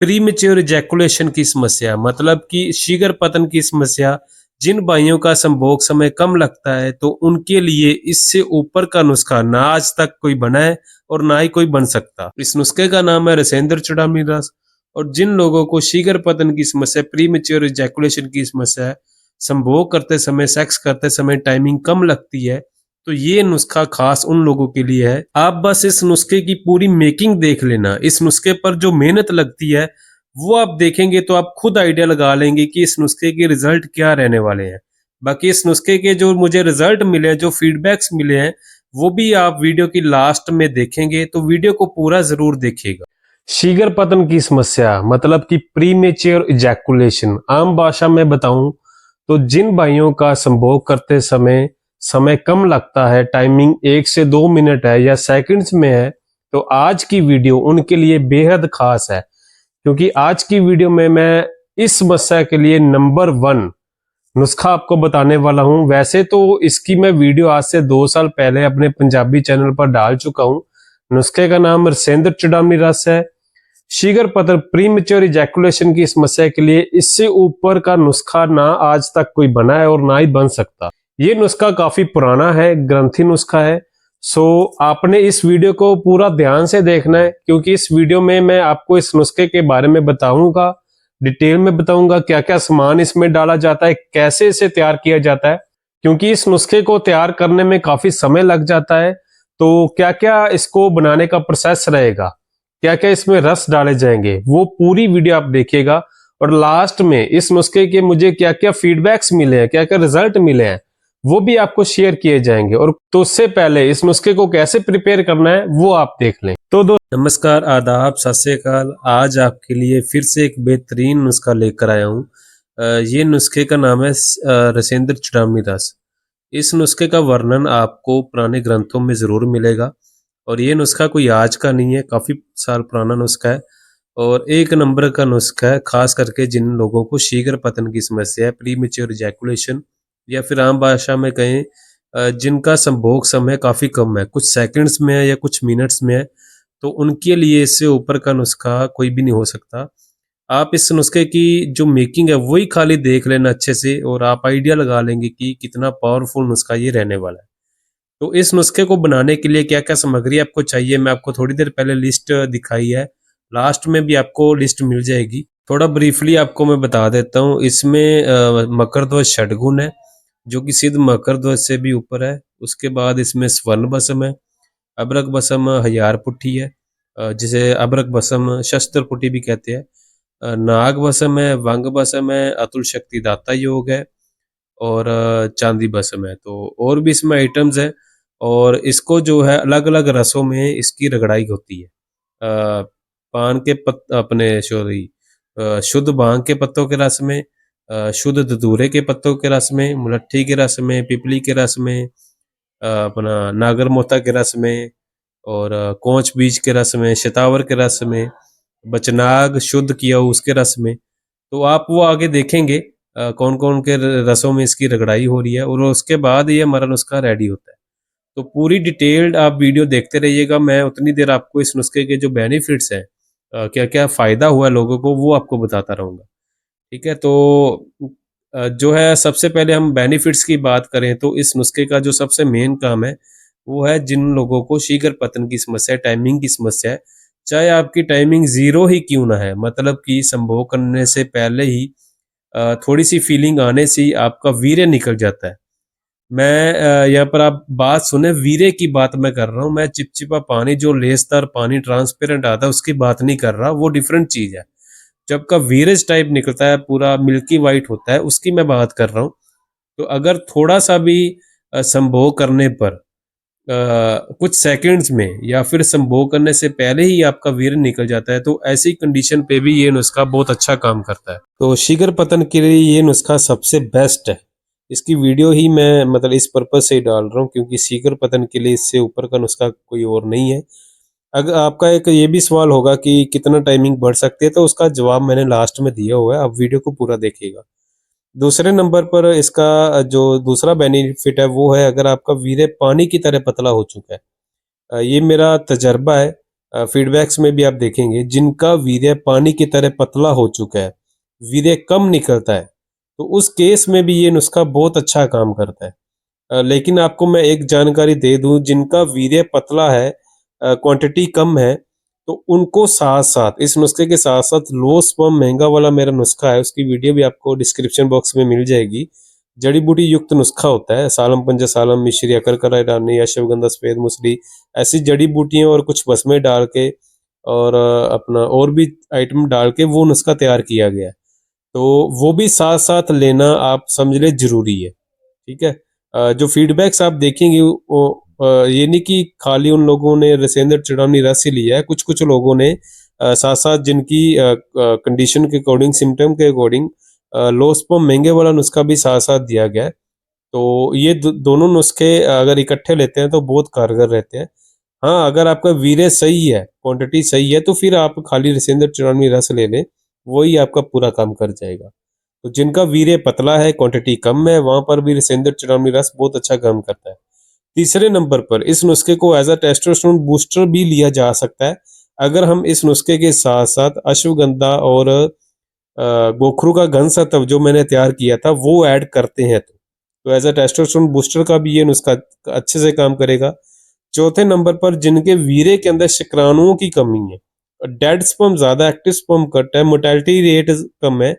Premature ejaculation की समस्या मतलब कि शीघ्र पतन की समस्या, जिन भाइयों का संभोग समय कम लगता है तो उनके लिए इससे ऊपर का नुस्खा ना आज तक कोई बना है और ना ही कोई बन सकता। इस नुस्खे का नाम है रसेंद्र चुडामनी रस। और जिन लोगों को शीघ्र पतन की समस्या, प्रीमेच्योर इजैकुलेशन की समस्या है, संभोग करते समय, सेक्स करते समय टाइमिंग कम लगती है, तो ये नुस्खा खास उन लोगों के लिए है। आप बस इस नुस्खे की पूरी मेकिंग देख लेना। इस नुस्खे पर जो मेहनत लगती है वो आप देखेंगे तो आप खुद आइडिया लगा लेंगे कि इस नुस्खे के रिजल्ट क्या रहने वाले हैं। बाकी इस नुस्खे के जो मुझे रिजल्ट मिले हैं, जो फीडबैक्स मिले हैं, वो भी आप वीडियो की लास्ट में देखेंगे, तो वीडियो को पूरा जरूर देखिएगा। शीघ्र पतन की समस्या मतलब कि प्रीमेच्योर इजैकुलेशन, आम भाषा में बताऊं तो जिन भाइयों का संभोग करते समय समय कम लगता है, टाइमिंग 1 से 2 मिनट है या सेकंड्स में है, तो आज की वीडियो उनके लिए बेहद खास है। क्योंकि आज की वीडियो में मैं इस समस्या के लिए नंबर 1 नुस्खा आपको बताने वाला हूं। वैसे तो इसकी मैं वीडियो आज से 2 साल पहले अपने पंजाबी चैनल पर डाल चुका हूं। नुस्खे का नाम रसेंद्र चुडामनी रस है। शीघ्र पतन, प्रीमेच्योर इजैकुलेशन की समस्या के लिए इससे ऊपर का नुस्खा ना आज तक कोई बना है और ना ही बन सकता। ये नुस्खा काफी पुराना है, ग्रंथि नुस्खा है। सो आपने इस वीडियो को पूरा ध्यान से देखना है, क्योंकि इस वीडियो में मैं आपको इस नुस्खे के बारे में बताऊंगा, डिटेल में बताऊंगा क्या क्या सामान इसमें डाला जाता है, कैसे इसे तैयार किया जाता है। क्योंकि इस नुस्खे को तैयार करने में काफी समय लग जाता है, तो क्या क्या इसको बनाने का प्रोसेस रहेगा, क्या क्या इसमें रस डाले जाएंगे, वो पूरी वीडियो आप देखिएगा। और लास्ट में इस नुस्खे के मुझे क्या क्या फीडबैक्स मिले हैं, क्या क्या रिजल्ट मिले हैं, वो भी आपको शेयर किए जाएंगे। और तो उससे पहले इस नुस्खे को कैसे प्रिपेयर करना है वो आप देख लें। तो नमस्कार, आदाब, सत श्री अकाल। आज आपके लिए फिर से एक बेहतरीन नुस्खा लेकर आया हूँ। ये नुस्खे का नाम है रसेंद्र चुडामनी रस। इस नुस्खे का वर्णन आपको पुराने ग्रंथों में जरूर मिलेगा और ये नुस्खा कोई आज का नहीं है, काफी साल पुराना नुस्खा है और 1 नंबर का नुस्खा है, खास करके जिन लोगों को शीघ्र पतन की समस्या है, प्रीमेच्योर इजैकुलेशन, या फिर आम भाषा में कहें जिनका संभोग समय काफी कम है, कुछ सेकंड्स में है या कुछ मिनट्स में है, तो उनके लिए इससे ऊपर का नुस्खा कोई भी नहीं हो सकता। आप इस नुस्खे की जो मेकिंग है वही खाली देख लेना अच्छे से और आप आइडिया लगा लेंगे कि कितना पावरफुल नुस्खा ये रहने वाला है। तो इस नुस्खे को बनाने के लिए क्या क्या सामग्री आपको चाहिए, मैं आपको थोड़ी देर पहले लिस्ट दिखाई है, लास्ट में भी आपको लिस्ट मिल जाएगी। थोड़ा ब्रीफली आपको मैं बता देता हूँ। इसमें मकर ध्वज षटगुण है, जो कि सिद्ध मकर ध्वज से भी ऊपर है। उसके बाद इसमें स्वर्ण बसम है, अबरक बसम हजार पुट्ठी है, जिसे अबरक बसम शस्त्र पुट्ठी भी कहते हैं। नाग बसम है, वंग बसम है, अतुल शक्ति दाता योग है और चांदी बसम है। तो और भी इसमें आइटम्स है और इसको जो है अलग अलग रसों में इसकी रगड़ाई होती है। पान के अपने सॉरी शुद्ध भांग के पत्तों के रस में, शुद्ध धतूरे के पत्तों के रस में, मुलट्ठी के रस में, पिपली के रस में, अपना नागर मोथा के रस में और कोंच बीज के रस में, शतावर के रस में, बचनाग शुद्ध किया हो उसके रस में। तो आप वो आगे देखेंगे कौन कौन के रसों में इसकी रगड़ाई हो रही है और उसके बाद ये हमारा नुस्खा रेडी होता है। तो पूरी डिटेल्ड आप वीडियो देखते रहिएगा। मैं उतनी देर आपको इस नुस्खे के जो बेनिफिट्स हैं, क्या क्या फ़ायदा हुआ लोगों को, वो आपको बताता रहूँगा। ठीक है, तो जो है सबसे पहले हम बेनिफिट्स की बात करें तो इस नुस्खे का जो सबसे मेन काम है वो है जिन लोगों को शीघ्र पतन की समस्या है, टाइमिंग की समस्या है, चाहे आपकी टाइमिंग 0 ही क्यों ना है, मतलब कि संभोग करने से पहले ही थोड़ी सी फीलिंग आने से ही आपका वीर्य निकल जाता है। मैं यहाँ पर आप बात सुने, वीर्य की बात मैं कर रहा हूँ। मैं चिपचिपा पानी, जो लेसदार पानी ट्रांसपेरेंट आता है, उसकी बात नहीं कर रहा, वो डिफरेंट चीज़ है। जब का वीरेज टाइप निकलता है, पूरा मिल्की वाइट होता है, उसकी मैं बात कर रहा हूँ। तो अगर थोड़ा सा भी संभोग करने पर कुछ सेकंड्स में या फिर संभोग करने से पहले ही आपका वीर्य निकल जाता है, तो ऐसी कंडीशन पे भी ये नुस्खा बहुत अच्छा काम करता है। तो शीघ्र पतन के लिए ये नुस्खा सबसे बेस्ट है। इसकी वीडियो ही मैं मतलब इस पर्पज से ही डाल रहा हूँ, क्योंकि शीघ्र पतन के लिए इससे ऊपर का नुस्खा कोई और नहीं है। अगर आपका एक ये भी सवाल होगा कि कितना टाइमिंग बढ़ सकती है, तो उसका जवाब मैंने लास्ट में दिया हुआ है, आप वीडियो को पूरा देखिएगा। दूसरे नंबर पर इसका जो दूसरा बेनिफिट है वो है, अगर आपका वीर्य पानी की तरह पतला हो चुका है, ये मेरा तजर्बा है। फीडबैक्स में भी आप देखेंगे जिनका वीर्य पानी की तरह पतला हो चुका है, वीर्य कम निकलता है, तो उस केस में भी ये नुस्खा बहुत अच्छा काम करता है। लेकिन आपको मैं एक जानकारी दे दूं, जिनका वीर्य पतला है, क्वांटिटी कम है, तो उनको साथ साथ इस नुस्खे के साथ साथ लो स्पर्म महंगा वाला मेरा नुस्खा है, उसकी वीडियो भी आपको डिस्क्रिप्शन बॉक्स में मिल जाएगी। जड़ी बूटी युक्त नुस्खा होता है, सालम पंचासालम, मिश्री, अकरकरा ईरानी, अश्वगंधा, सफेद मूसली, ऐसी जड़ी बूटियां और कुछ भस्में डाल के और अपना और भी आइटम डाल के वो नुस्खा तैयार किया गया है। तो वो भी साथ साथ लेना आप समझ ले जरूरी है। ठीक है। जो फीडबैक्स आप देखेंगे वो ये नहीं कि खाली उन लोगों ने रसेंद्र चूड़ामणी रस ही लिया है, कुछ कुछ लोगों ने साथ साथ जिनकी कंडीशन के अकॉर्डिंग, सिम्टम के अकॉर्डिंग लो स्पर्म महंगे वाला नुस्खा भी साथ साथ दिया गया है। तो ये दोनों नुस्खे अगर इकट्ठे लेते हैं तो बहुत कारगर रहते हैं। हाँ, अगर आपका वीर्य सही है, क्वांटिटी सही है, तो फिर आप खाली रसेंद्र चूड़ामणी रस ले लें, वही आपका पूरा काम कर जाएगा। तो जिनका वीर्य पतला है, क्वांटिटी कम है, वहां पर भी रसेंद्र चूड़ामणी रस बहुत अच्छा काम करता है। तीसरे नंबर पर इस नुस्खे को एज अ टेस्टोस्टेरोन बूस्टर भी लिया जा सकता है, अगर हम इस नुस्खे के साथ साथ अश्वगंधा और गोखरू का घन सत्व जो मैंने तैयार किया था वो ऐड करते हैं, तो एज अ टेस्टोस्टेरोन बूस्टर का भी ये नुस्खा अच्छे से काम करेगा। चौथे नंबर पर जिनके वीर्य के अंदर शुक्राणुओं की कमी है, डेड स्पर्म ज्यादा, एक्टिव स्पर्म कट है, मोर्टेलिटी रेट कम है,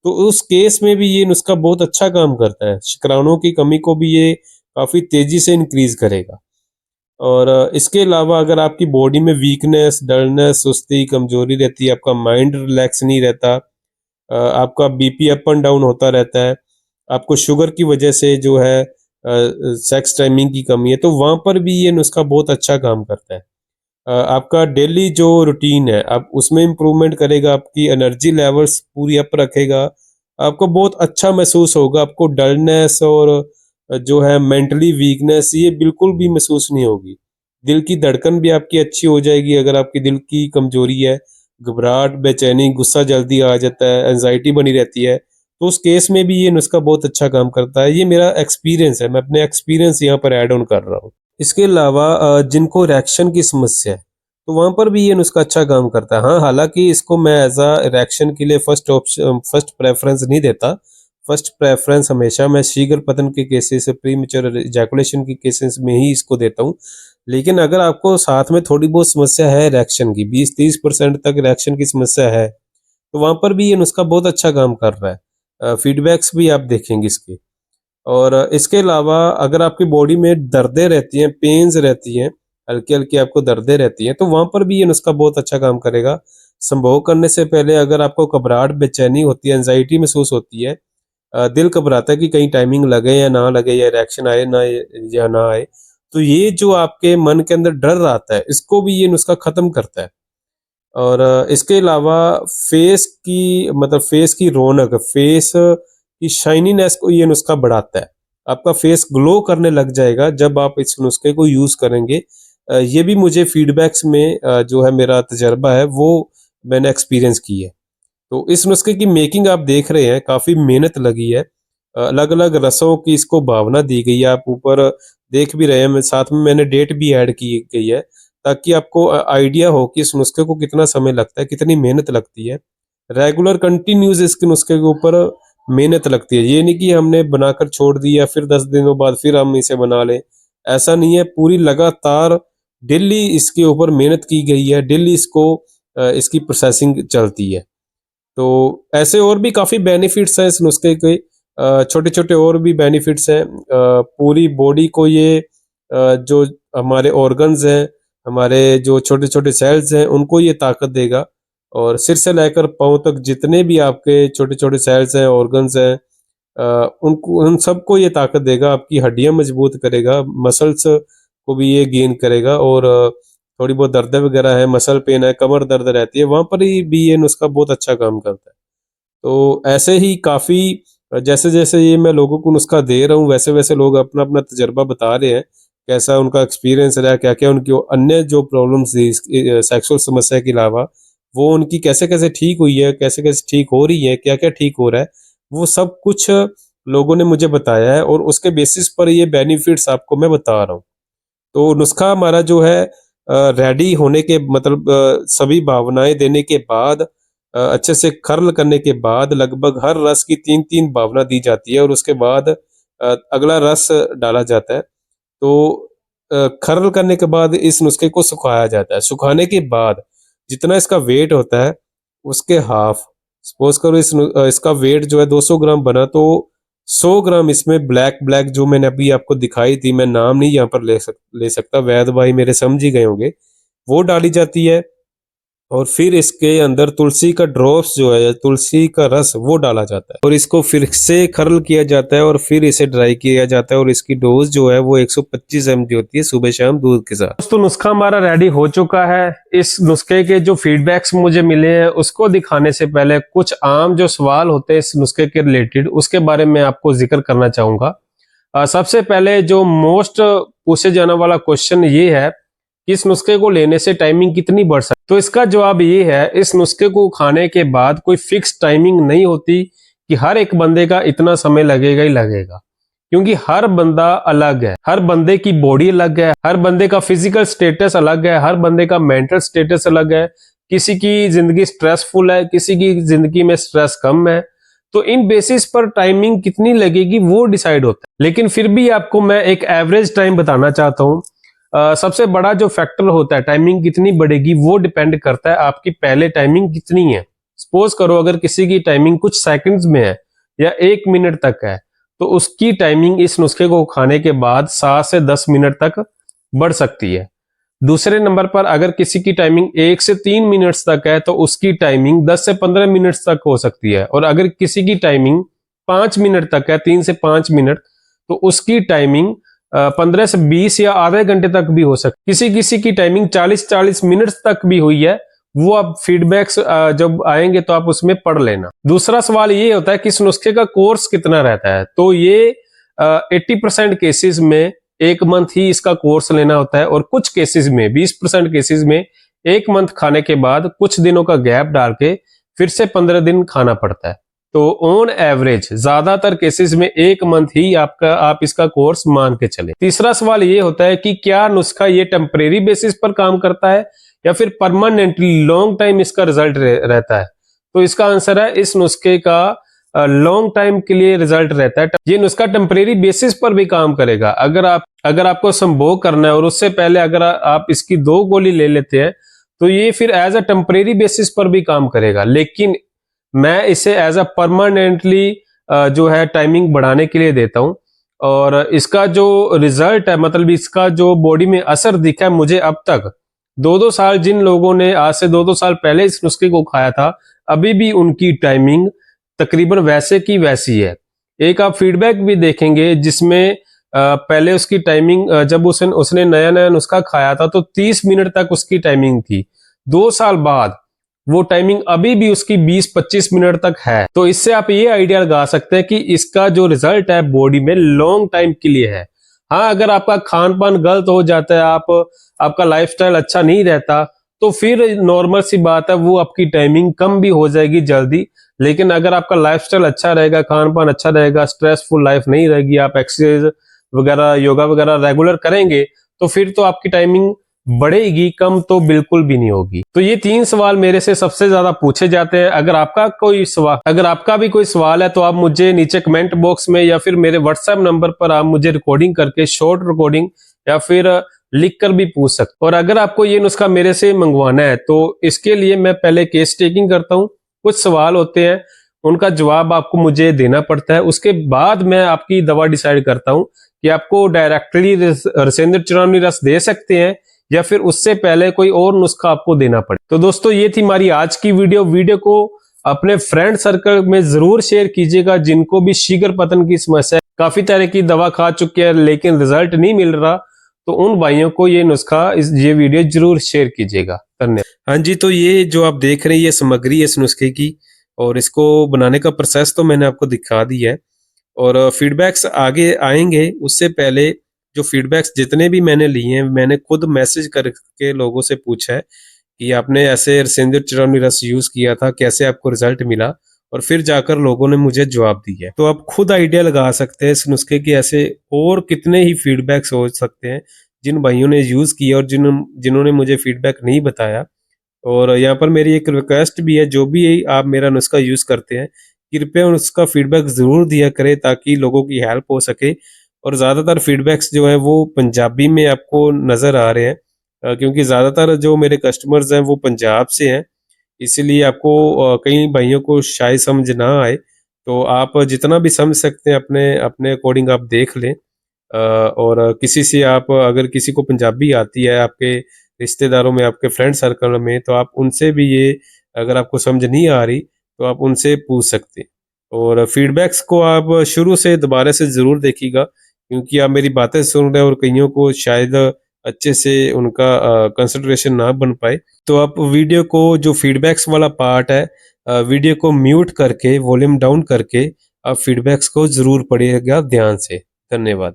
तो उस केस में भी ये नुस्खा बहुत अच्छा काम करता है। शुक्राणुओं की कमी को भी ये काफी तेजी से इंक्रीज करेगा। और इसके अलावा अगर आपकी बॉडी में वीकनेस, डलनेस, सुस्ती, कमजोरी रहती है, आपका माइंड रिलैक्स नहीं रहता, आपका बीपी अप एंड डाउन होता रहता है, आपको शुगर की वजह से जो है सेक्स टाइमिंग की कमी है, तो वहां पर भी ये नुस्खा बहुत अच्छा काम करता है। आपका डेली जो रूटीन है आप उसमें इम्प्रूवमेंट करेगा, आपकी एनर्जी लेवल्स पूरी अप रखेगा, आपको बहुत अच्छा महसूस होगा, आपको डलनेस और जो है मेंटली वीकनेस ये बिल्कुल भी महसूस नहीं होगी। दिल की धड़कन भी आपकी अच्छी हो जाएगी, अगर आपकी दिल की कमजोरी है, घबराहट, बेचैनी, गुस्सा जल्दी आ जाता है, एंजाइटी बनी रहती है, तो उस केस में भी ये नुस्खा बहुत अच्छा काम करता है। ये मेरा एक्सपीरियंस है, मैं अपने एक्सपीरियंस यहाँ पर ऐड ऑन कर रहा हूँ। इसके अलावा जिनको रिएक्शन की समस्या है, तो वहां पर भी ये नुस्खा अच्छा काम करता है। हाँ, हालांकि इसको मैं एज अ रिएक्शन के लिए फर्स्ट ऑप्शन, फर्स्ट प्रेफरेंस नहीं देता। फर्स्ट प्रेफरेंस हमेशा मैं शीघ्र पतन के केसेस, प्रीमेच्योर इजैकुलेशन के केसेस में ही इसको देता हूँ। लेकिन अगर आपको साथ में थोड़ी बहुत समस्या है रिएक्शन की, 20-30% तक रिएक्शन की समस्या है, तो वहां पर भी ये नुस्खा बहुत अच्छा काम कर रहा है। फीडबैक्स भी आप देखेंगे इसके। और इसके अलावा अगर आपकी बॉडी में दर्दें रहती हैं, पेन्स रहती हैं, हल्की हल्की आपको दर्दें रहती हैं, तो वहां पर भी ये नुस्खा बहुत अच्छा काम करेगा। संभोग करने से पहले अगर आपको घबराहट, बेचैनी होती है, एंजाइटी महसूस होती है, दिल घबराता है कि कहीं टाइमिंग लगे या ना लगे, या रिएक्शन आए ना या ना आए, तो ये जो आपके मन के अंदर डर आता है, इसको भी ये नुस्खा खत्म करता है। और इसके अलावा फेस की, मतलब फेस की रौनक, फेस की शाइनीनेस को ये नुस्खा बढ़ाता है। आपका फेस ग्लो करने लग जाएगा जब आप इस नुस्खे को यूज करेंगे। ये भी मुझे फीडबैक्स में जो है मेरा तजर्बा है वो मैंने एक्सपीरियंस की है। तो इस नुस्खे की मेकिंग आप देख रहे हैं, काफी मेहनत लगी है, अलग अलग रसों की इसको भावना दी गई है, आप ऊपर देख भी रहे हैं, साथ में मैंने डेट भी ऐड की गई है, ताकि आपको आइडिया हो कि इस नुस्खे को कितना समय लगता है, कितनी मेहनत लगती है। रेगुलर कंटिन्यूस इसके नुस्खे के ऊपर मेहनत लगती है, ये नहीं कि हमने बनाकर छोड़ दिया फिर 10 दिनों बाद फिर हम इसे बना लें, ऐसा नहीं है। पूरी लगातार डेली इसके ऊपर मेहनत की गई है, डेली इसको इसकी प्रोसेसिंग चलती है। तो ऐसे और भी काफी बेनिफिट्स हैं इस नुस्खे के, छोटे छोटे और भी बेनिफिट्स हैं। पूरी बॉडी को ये जो हमारे ऑर्गन्स हैं, हमारे जो छोटे छोटे सेल्स हैं, उनको ये ताकत देगा। और सिर से लेकर पांव तक जितने भी आपके छोटे छोटे सेल्स हैं, ऑर्गन्स हैं, उनको, उन सबको ये ताकत देगा, आपकी हड्डियां मजबूत करेगा, मसल्स को भी ये गेन करेगा। और थोड़ी बहुत दर्द वगैरह है, मसल पेन है, कमर दर्द रहती है, वहां पर ही भी ये नुस्खा बहुत अच्छा काम करता है। तो ऐसे ही काफी, जैसे जैसे ये मैं लोगों को नुस्खा दे रहा हूँ, वैसे वैसे लोग अपना अपना तजर्बा बता रहे हैं, कैसा उनका एक्सपीरियंस रहा, क्या क्या उनकी अन्य जो प्रॉब्लम्स थी सेक्सुअल समस्या के अलावा, वो उनकी कैसे कैसे ठीक हुई है, कैसे कैसे ठीक हो रही है, क्या क्या ठीक हो रहा है, वो सब कुछ लोगों ने मुझे बताया है, और उसके बेसिस पर ये बेनिफिट्स आपको मैं बता रहा हूँ। तो नुस्खा हमारा जो है रेडी होने के मतलब सभी भावनाएं देने के बाद अच्छे से खर्ल करने के बाद लगभग हर रस की 3-3 भावना दी जाती है और उसके बाद अगला रस डाला जाता है। तो खर्ल करने के बाद इस नुस्खे को सुखाया जाता है। सुखाने के बाद जितना इसका वेट होता है उसके हाफ, सपोज करो इसका वेट जो है 200 ग्राम बना, तो 100 ग्राम इसमें ब्लैक ब्लैक जो मैंने अभी आपको दिखाई थी, मैं नाम नहीं यहाँ पर ले सकता, वैद भाई मेरे समझ ही गए होंगे, वो डाली जाती है। और फिर इसके अंदर तुलसी का ड्रॉप्स जो है, तुलसी का रस, वो डाला जाता है और इसको फिर से खर्ल किया जाता है और फिर इसे ड्राई किया जाता है और इसकी डोज जो है वो 125 mg होती है सुबह शाम दूध के साथ। दोस्तों नुस्खा हमारा रेडी हो चुका है। इस नुस्खे के जो फीडबैक्स मुझे मिले हैं उसको दिखाने से पहले कुछ आम जो सवाल होते हैं इस नुस्खे के रिलेटेड उसके बारे में आपको जिक्र करना चाहूंगा। सबसे पहले जो मोस्ट पूछे जाने वाला क्वेश्चन ये है कि इस नुस्खे को लेने से टाइमिंग कितनी बढ़ सकती है। तो इसका जवाब ये है, इस नुस्खे को खाने के बाद कोई फिक्स टाइमिंग नहीं होती कि हर एक बंदे का इतना समय लगेगा ही लगेगा, क्योंकि हर बंदा अलग है, हर बंदे की बॉडी अलग है, हर बंदे का फिजिकल स्टेटस अलग है, हर बंदे का मेंटल स्टेटस अलग है। किसी की जिंदगी स्ट्रेसफुल है, किसी की जिंदगी में स्ट्रेस कम है, तो इन बेसिस पर टाइमिंग कितनी लगेगी वो डिसाइड होता है। लेकिन फिर भी आपको मैं एक एवरेज टाइम बताना चाहता हूँ। सबसे बड़ा जो फैक्टर होता है टाइमिंग कितनी बढ़ेगी वो डिपेंड करता है आपकी पहले टाइमिंग कितनी है। सपोज करो अगर किसी की टाइमिंग कुछ सेकंड्स में है या 1 मिनट तक है, तो उसकी टाइमिंग इस नुस्खे को खाने के बाद 7 से 10 मिनट तक बढ़ सकती है। दूसरे नंबर पर अगर किसी की टाइमिंग 1 से 3 मिनट्स तक है तो उसकी टाइमिंग 10 से 15 मिनट्स तक हो सकती है। और अगर किसी की टाइमिंग 5 मिनट तक है, 3 से 5 मिनट, तो उसकी टाइमिंग 15 से 20 या आधे घंटे तक भी हो सकती है। किसी किसी की टाइमिंग 40-40 मिनट तक भी हुई है, वो आप फीडबैक्स जब आएंगे तो आप उसमें पढ़ लेना। दूसरा सवाल ये होता है कि इस नुस्खे का कोर्स कितना रहता है। तो ये 80% केसेस में 1 मंथ ही इसका कोर्स लेना होता है और कुछ केसेस में 20% केसेस में 1 मंथ खाने के बाद कुछ दिनों का गैप डाल के फिर से 15 दिन खाना पड़ता है। तो ऑन एवरेज ज्यादातर केसेस में 1 मंथ ही आप इसका कोर्स मान के चले। तीसरा सवाल ये होता है कि क्या नुस्खा ये टेम्परेरी बेसिस पर काम करता है या फिर परमानेंटली लॉन्ग टाइम इसका रिजल्ट रहता है। तो इसका आंसर है इस नुस्खे का लॉन्ग टाइम के लिए रिजल्ट रहता है। ये नुस्खा टेम्परेरी बेसिस पर भी काम करेगा। अगर आपको संभोग करना है और उससे पहले अगर आप इसकी 2 गोली ले लेते हैं तो ये फिर एज अ टेम्परेरी बेसिस पर भी काम करेगा, लेकिन मैं इसे एज अ परमानेंटली जो है टाइमिंग बढ़ाने के लिए देता हूं। और इसका जो रिजल्ट है, मतलब इसका जो बॉडी में असर दिखा है मुझे अब तक, 2-2 साल जिन लोगों ने आज से 2-2 साल पहले इस नुस्खे को खाया था, अभी भी उनकी टाइमिंग तकरीबन वैसे की वैसी है। एक आप फीडबैक भी देखेंगे जिसमें पहले उसकी टाइमिंग जब उसने नया नया नुस्खा खाया था तो 30 मिनट तक उसकी टाइमिंग थी। 2 साल बाद वो टाइमिंग अभी भी उसकी 20-25 मिनट तक है। तो इससे आप ये आइडिया लगा सकते हैं कि इसका जो रिजल्ट है बॉडी में लॉन्ग टाइम के लिए है। हाँ, अगर आपका खान पान गलत हो जाता है, आपका लाइफस्टाइल अच्छा नहीं रहता, तो फिर नॉर्मल सी बात है, वो आपकी टाइमिंग कम भी हो जाएगी जल्दी। लेकिन अगर आपका लाइफस्टाइल अच्छा रहेगा, खान पान अच्छा रहेगा, स्ट्रेसफुल लाइफ नहीं रहेगी, आप एक्सरसाइज वगैरह, योगा वगैरह रेगुलर करेंगे, तो फिर तो आपकी टाइमिंग बढ़ेगी, कम तो बिल्कुल भी नहीं होगी। तो ये 3 सवाल मेरे से सबसे ज्यादा पूछे जाते हैं। अगर आपका भी कोई सवाल है तो आप मुझे नीचे कमेंट बॉक्स में या फिर मेरे व्हाट्सएप नंबर पर आप मुझे रिकॉर्डिंग करके, शॉर्ट रिकॉर्डिंग या फिर लिख कर भी पूछ सकते। और अगर आपको ये नुस्खा मेरे से मंगवाना है तो इसके लिए मैं पहले केस टेकिंग करता हूँ। कुछ सवाल होते हैं, उनका जवाब आपको मुझे देना पड़ता है। उसके बाद मैं आपकी दवा डिसाइड करता हूँ कि आपको डायरेक्टली रसेंद्र चूड़ामणी रस दे सकते हैं या फिर उससे पहले कोई और नुस्खा आपको देना पड़े। तो दोस्तों ये थी हमारी आज की वीडियो को अपने फ्रेंड सर्कल में जरूर शेयर कीजिएगा जिनको भी शीघ्र पतन की समस्या है, काफी तरह की दवा खा चुके हैं लेकिन रिजल्ट नहीं मिल रहा, तो उन भाइयों को ये नुस्खा, ये वीडियो जरूर शेयर कीजिएगा। धन्यवाद। हाँ जी, तो ये जो आप देख रहे हैं ये सामग्री है इस नुस्खे की, और इसको बनाने का प्रोसेस तो मैंने आपको दिखा दिया है और फीडबैक्स आगे आएंगे। उससे पहले जो फीडबैक्स जितने भी मैंने लिए हैं, मैंने खुद मैसेज करके लोगों से पूछा है कि आपने ऐसे रसेंद्र चूड़ामणी रस यूज किया था, कैसे आपको रिजल्ट मिला, और फिर जाकर लोगों ने मुझे जवाब दिया है। तो आप खुद आइडिया लगा सकते हैं इस नुस्खे के ऐसे और कितने ही फीडबैक्स हो सकते हैं जिन भाइयों ने यूज़ किया और जिन्होंने मुझे फीडबैक नहीं बताया। और यहाँ पर मेरी एक रिक्वेस्ट भी है, जो भी आप मेरा नुस्खा यूज़ करते हैं, कृपया उसका फीडबैक ज़रूर दिया करें ताकि लोगों की हेल्प हो सके। और ज़्यादातर फीडबैक्स जो हैं वो पंजाबी में आपको नज़र आ रहे हैं, क्योंकि ज़्यादातर जो मेरे कस्टमर्स हैं वो पंजाब से हैं, इसीलिए आपको कई भाइयों को शायद समझ ना आए। तो आप जितना भी समझ सकते हैं अपने अपने अकॉर्डिंग आप देख लें। और किसी से आप, अगर किसी को पंजाबी आती है आपके रिश्तेदारों में, आपके फ्रेंड सर्कल में, तो आप उनसे भी ये, अगर आपको समझ नहीं आ रही तो आप उनसे पूछ सकते हैं। और फीडबैक्स को आप शुरू से दोबारा से ज़रूर देखिएगा, क्योंकि आप मेरी बातें सुन रहे हैं और कईयों को शायद अच्छे से उनका कंसंट्रेशन ना बन पाए। तो आप वीडियो को, जो फीडबैक्स वाला पार्ट है, वीडियो को म्यूट करके, वॉल्यूम डाउन करके आप फीडबैक्स को ज़रूर पढ़िएगा ध्यान से। धन्यवाद।